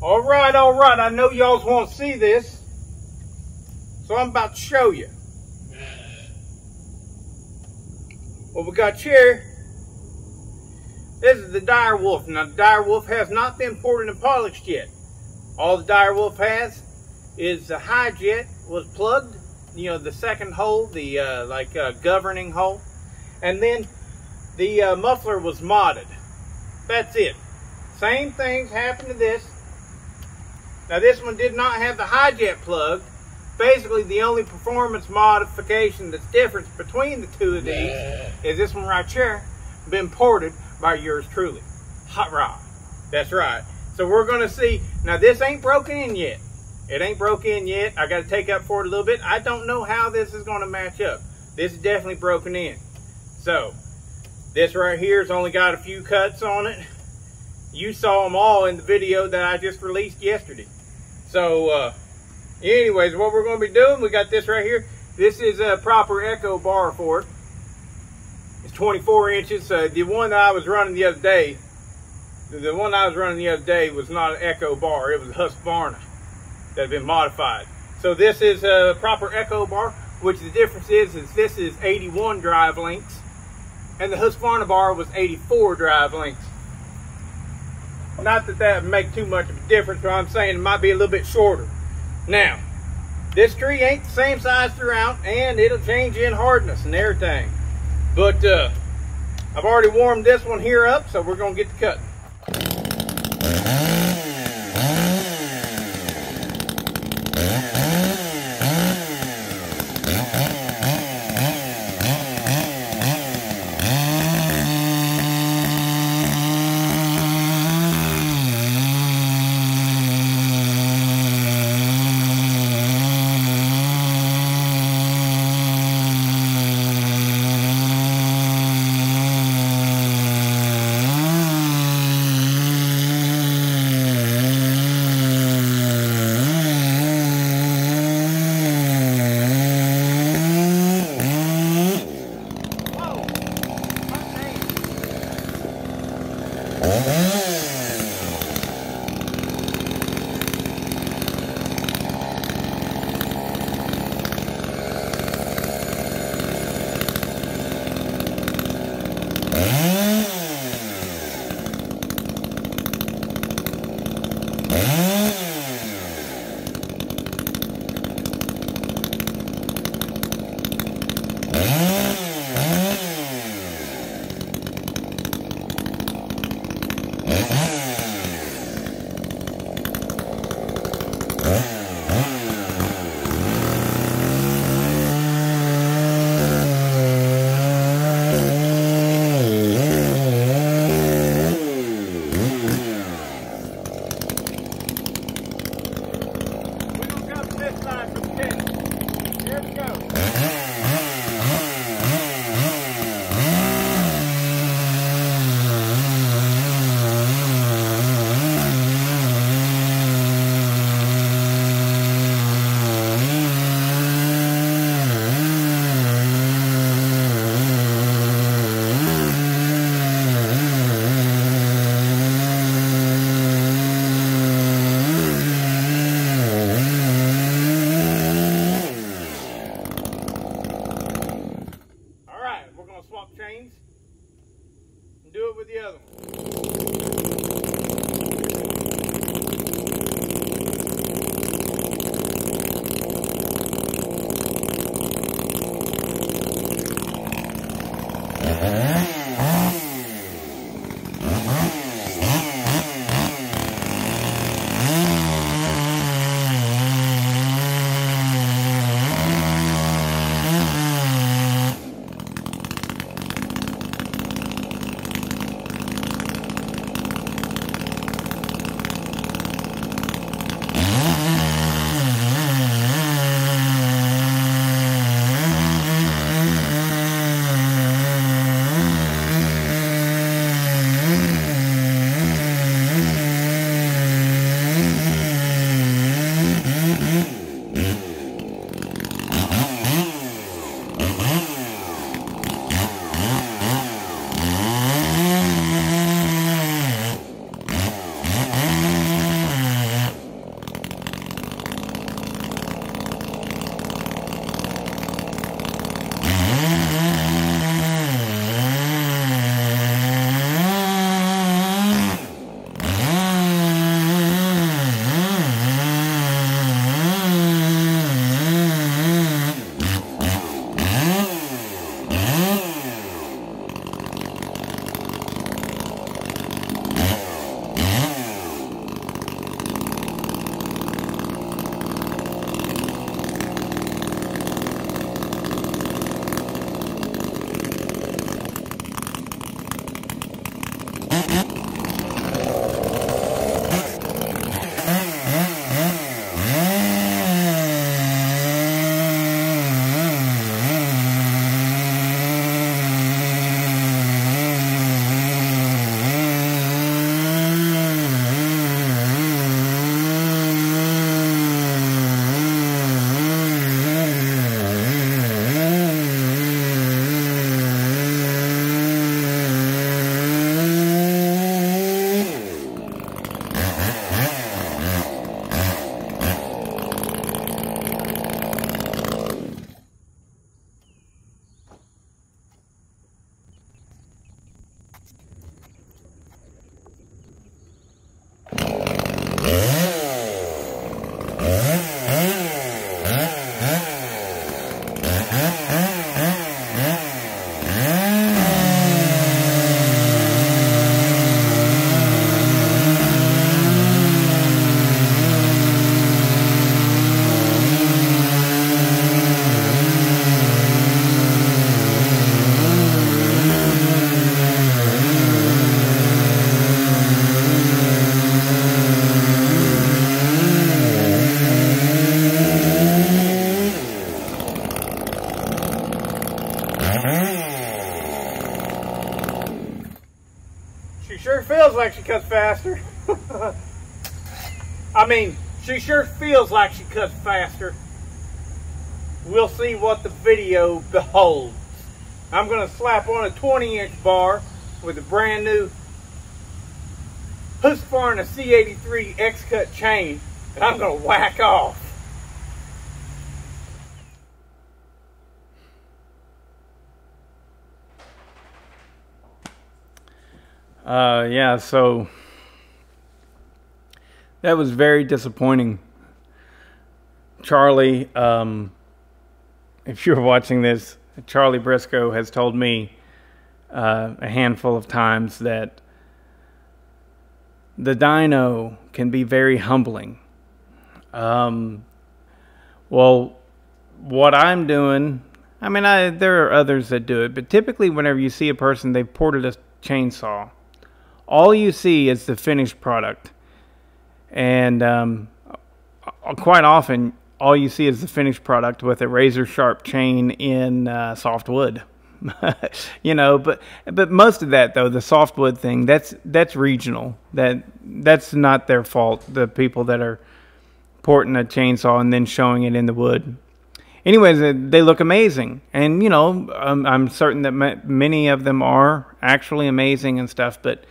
All right. I know y'all want to see this, so I'm about to show you. What we got here, this is the Direwolf. Now, the Direwolf has not been ported and polished yet. All the Direwolf has is the high jet was plugged, you know, the second hole, the governing hole, and then the muffler was modded. That's it. Same things happened to this. Now, this one did not have the high jet plugged. Basically, the only performance modification that's different between the two of these is this one right here, been ported by yours truly, Hot Rod. That's right. So we're going to see. Now, this ain't broken in yet. It ain't broken in yet. I got to take up for it a little bit. I don't know how this is going to match up. This is definitely broken in. So, this right here has only got a few cuts on it. You saw them all in the video that I just released yesterday. So, anyways, what we're going to be doing, we got this right here. This is a proper echo bar for it. It's 24 inches. The one that I was running the other day, was not an echo bar. It was a Husqvarna that had been modified. So this is a proper echo bar, which the difference is this is 81 drive lengths, and the Husqvarna bar was 84 drive lengths. Not that that would make too much of a difference, but I'm saying it might be a little bit shorter. Now, this tree ain't the same size throughout, and it'll change in hardness and everything. But I've already warmed this one here up, so we're going to get to cutting. She sure feels like she cuts faster. I mean, she sure feels like she cuts faster. We'll see what the video beholds. I'm going to slap on a 20-inch bar with a brand new Husqvarna C83 X-Cut chain, and I'm going to whack off. Yeah, so that was very disappointing. Charlie, if you're watching this, Charlie Briscoe has told me a handful of times that the dyno can be very humbling. Well, what I'm doing, I mean, there are others that do it, but typically whenever you see a person, they've ported a chainsaw, all you see is the finished product. And quite often, all you see is the finished product with a razor sharp chain in soft wood. You know, but most of that, though, the softwood thing, that's regional. That's not their fault. The people that are porting a chainsaw and then showing it in the wood. Anyways, they look amazing, and you know, I'm certain that many of them are actually amazing and stuff. But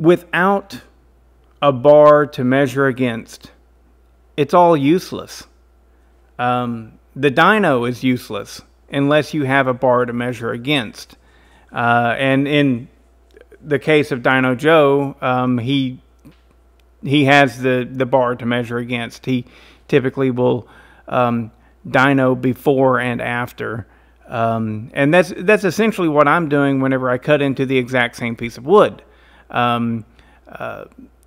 without a bar to measure against, it's all useless. The dyno is useless unless you have a bar to measure against. And in the case of Dyno Joe, he has the bar to measure against. He typically will dyno before and after. And that's essentially what I'm doing whenever I cut into the exact same piece of wood.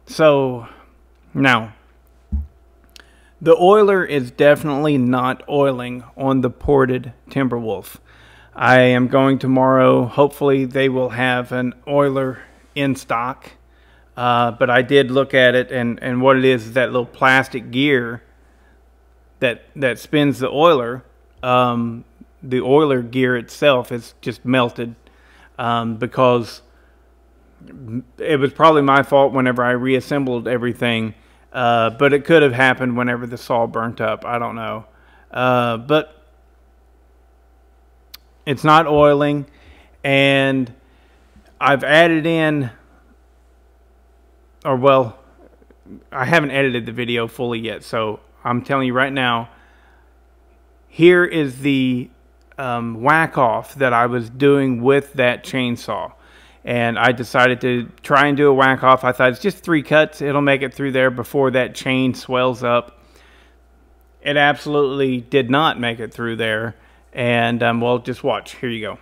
So now, the oiler is definitely not oiling on the ported Timberwolf. I am going tomorrow. Hopefully they will have an oiler in stock. But I did look at it, and what it is that little plastic gear that spins the oiler. The oiler gear itself is just melted because it was probably my fault whenever I reassembled everything. But it could have happened whenever the saw burnt up. I don't know. But it's not oiling. And I've added in, or well, I haven't edited the video fully yet. So I'm telling you right now, here is the whack off that I was doing with that chainsaw. And I decided to try and do a whack off. I thought it's just 3 cuts. It'll make it through there before that chain swells up. It absolutely did not make it through there. And, well, just watch. Here you go.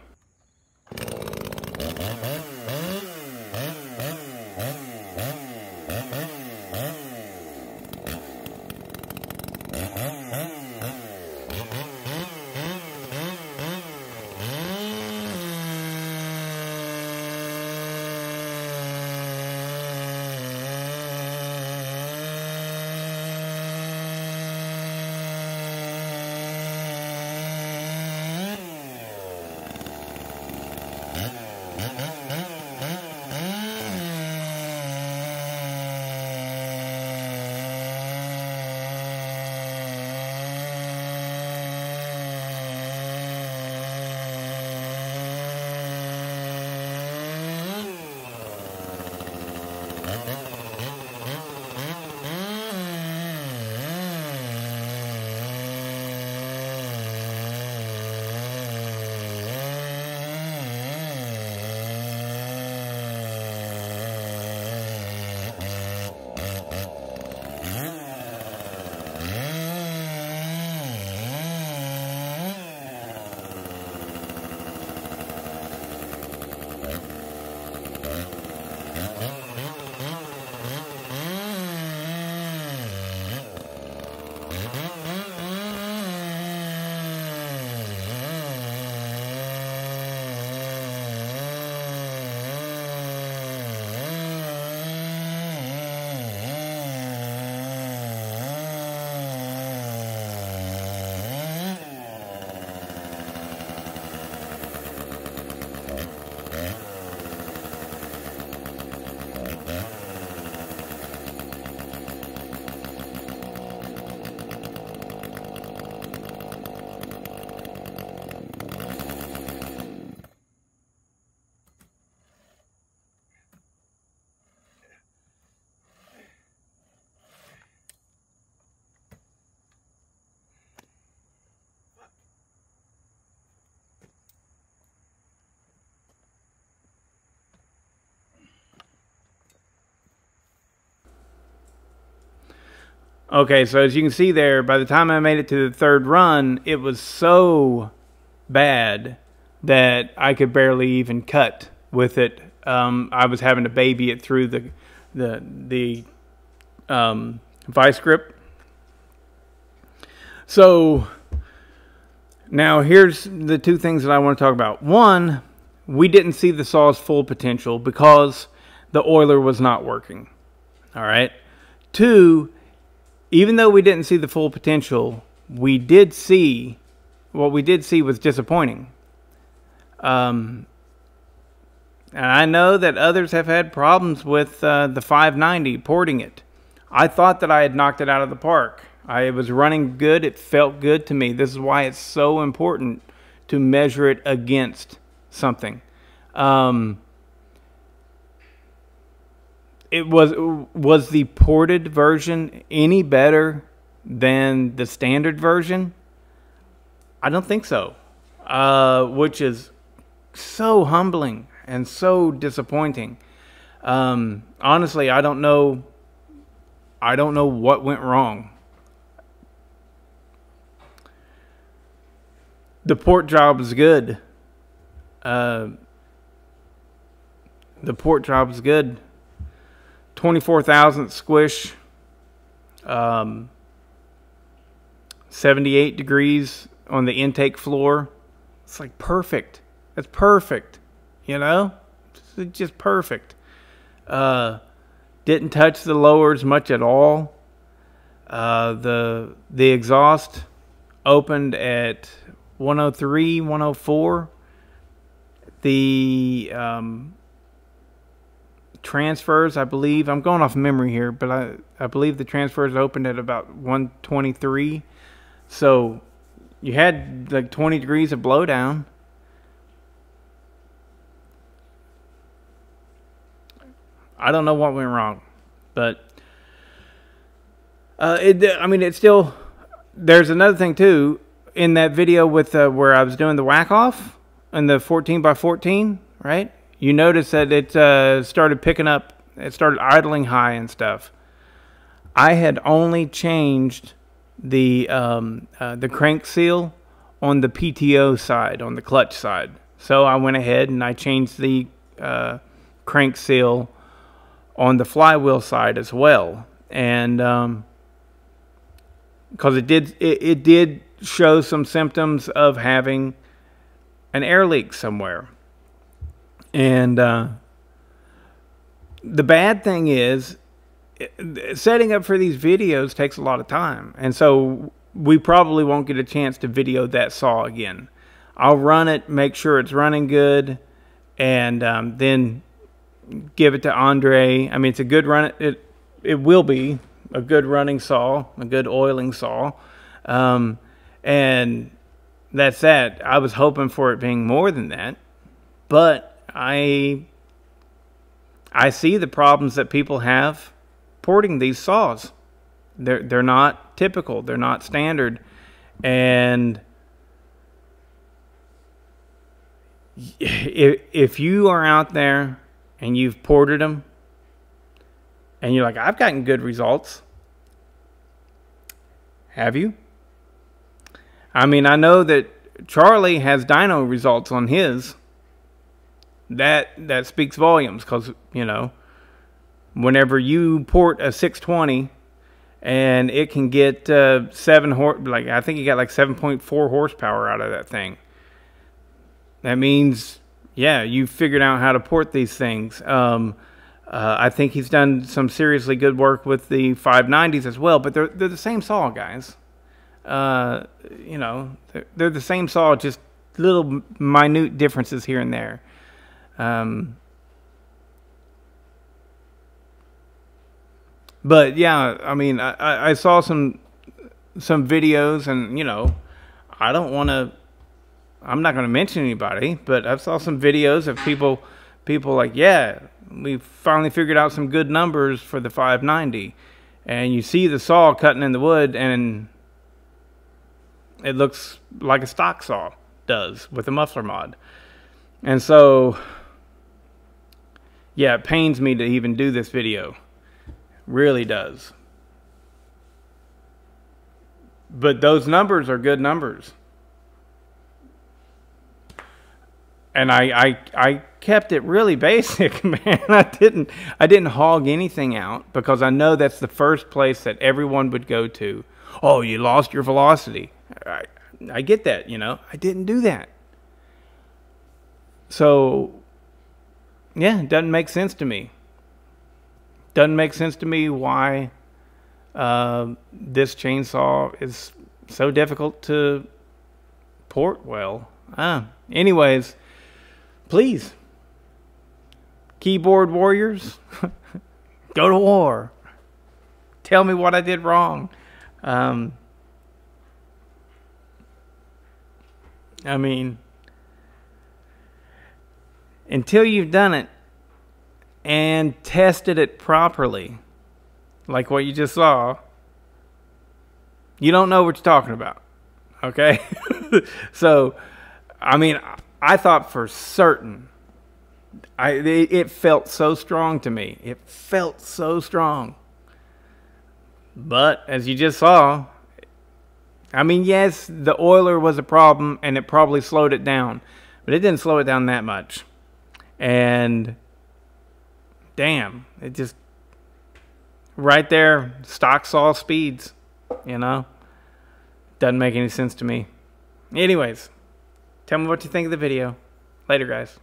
Okay, so as you can see there, by the time I made it to the third run, it was so bad that I could barely even cut with it. I was having to baby it through the vice grip. So now here's the two things that I want to talk about. One, we didn't see the saw's full potential because the oiler was not working. All right. Two, even though we didn't see the full potential, we did see, what we did see was disappointing. And I know that others have had problems with the 590 porting it. I thought that I had knocked it out of the park. I was running good. It felt good to me. This is why it's so important to measure it against something. Was the ported version any better than the standard version? I don't think so. Which is so humbling and so disappointing. Honestly, I don't know what went wrong. The port job is good. The port job is good. 24,000 squish. 78 degrees on the intake floor. It's like perfect. That's perfect. You know? It's just perfect. Didn't touch the lowers much at all. The exhaust opened at 103, 104. The transfers, I believe, I'm going off memory here, but I believe the transfers opened at about 123. So you had like 20 degrees of blowdown. I don't know what went wrong, but it's still. There's another thing too in that video with where I was doing the whack off and the 14x14, right? You notice that it started picking up. It started idling high and stuff. I had only changed the crank seal on the PTO side, on the clutch side. So I went ahead and I changed the crank seal on the flywheel side as well, and because it did show some symptoms of having an air leak somewhere. And the bad thing is, setting up for these videos takes a lot of time, and so we probably won't get a chance to video that saw again. I'll run it, make sure it's running good, and then give it to Andre. I mean, it's a good run. It will be a good running saw, a good oiling saw, and that's that. I was hoping for it being more than that, but I see the problems that people have porting these saws. They're not typical. They're not standard, and if you are out there and you've ported them, and you're like, I've gotten good results. Have you? I mean, I know that Charlie has dyno results on his. That speaks volumes, because, you know, whenever you port a 620 and it can get 7 like I think you got like 7.4 horsepower out of that thing. That means, yeah, you figured out how to port these things. I think he's done some seriously good work with the 590s as well, but they're the same saw, guys. You know, they're the same saw, just little minute differences here and there. But yeah, I mean, I saw some videos, and you know, I'm not going to mention anybody, but I saw some videos of people like, yeah, we finally figured out some good numbers for the 590, and you see the saw cutting in the wood, and it looks like a stock saw does with a muffler mod. And so, yeah, it pains me to even do this video. Really does. But those numbers are good numbers. And I kept it really basic, man. I didn't hog anything out because I know that's the first place that everyone would go to. Oh, you lost your velocity. I get that, you know. I didn't do that. So, yeah, it doesn't make sense to me. Doesn't make sense to me why this chainsaw is so difficult to port well. Anyways, please, keyboard warriors, go to war. Tell me what I did wrong. I mean, until you've done it and tested it properly, like what you just saw, you don't know what you're talking about. Okay? So, I mean, I thought for certain, it felt so strong to me. It felt so strong. But, as you just saw, I mean, yes, the oiler was a problem, and it probably slowed it down. But it didn't slow it down that much. And, damn, it just, right there, stock saw speeds, you know? Doesn't make any sense to me. Anyways, tell me what you think of the video. Later, guys.